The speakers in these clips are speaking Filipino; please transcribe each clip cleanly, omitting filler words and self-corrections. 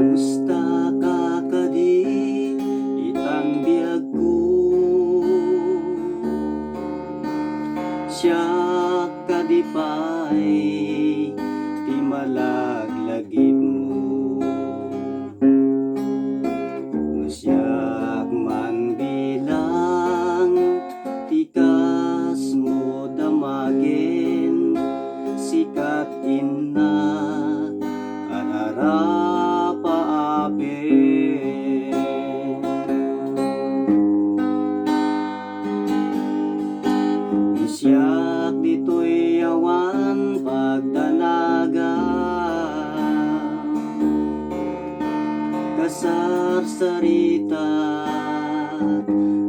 Musta ka kadi itang biag ko, siya kadipay ti malaglagip mo. Siyak man bilang tikas mo damagin, sikat inna anarapa apin. Siyak dito'y awan pagdanaga, kasarsarita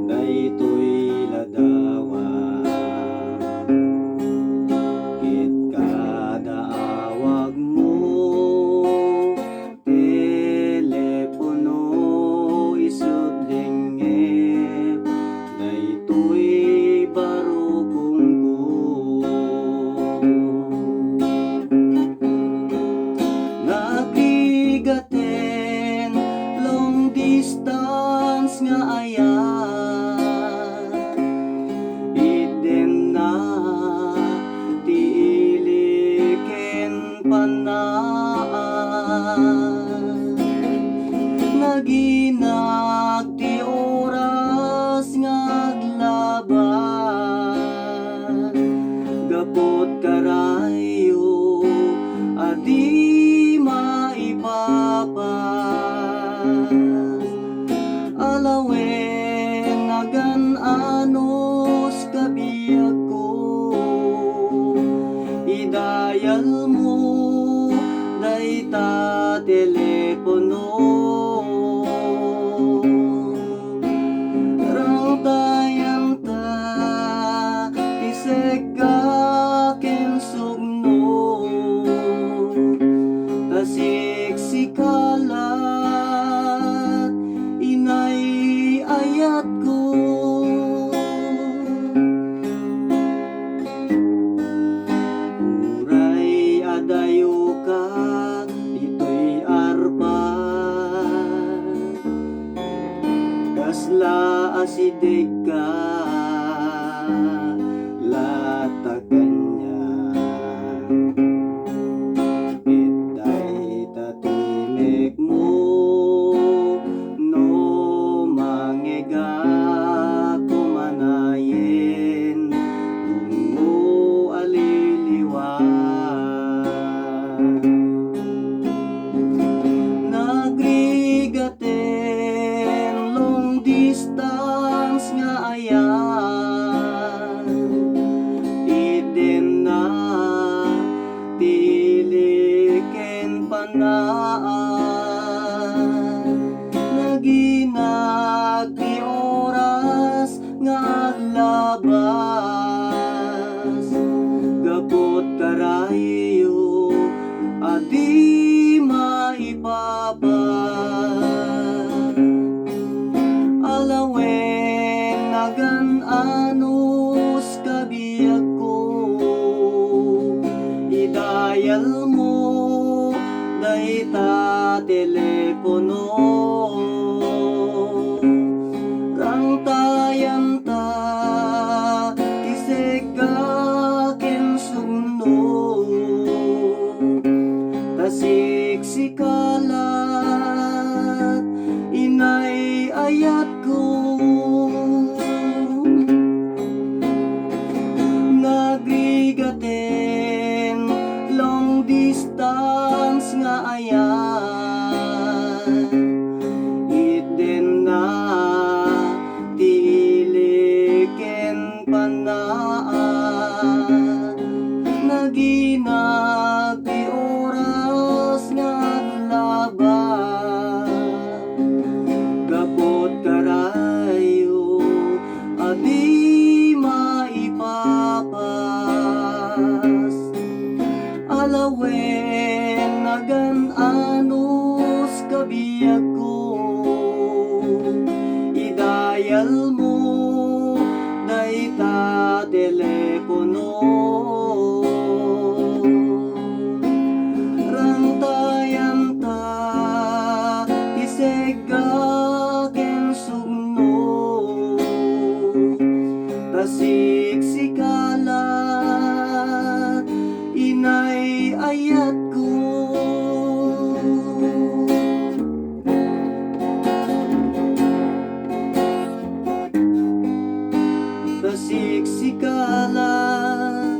daytoy ladawa. Ket kada awag mo telepono isut dengep, daytoy barukong ko. Nabigaten long distance nga ayan, iden na tiiliken panaan. Naginag ti oras nga aglaban, gapot karayo adi maipapas. Alawen nagan anos kabiyag ko, idayal mo dayta telepono. Rangtayan ta isek ka ken sugno, tasiksikalat inay ayat ko. Uray adayo ka dito'y arpan, kasla asidig ka latagan niya. Tatimek mo no mangega kumanayen, dungo aliliwan. Nagrigaten long distance nga ayan, iden na tiliken panaan. Naginag ti oras nga aglabas, gapot karayo adi maipapas. Alawen nagan anos kabiyag ko, idayal mo dayta telepono. Rangtayan ta isek ka ken sugno, tasiksikalat Kasiksikalat, inay ayat ko. Kasiksikalat,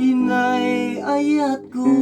inay ayat ko.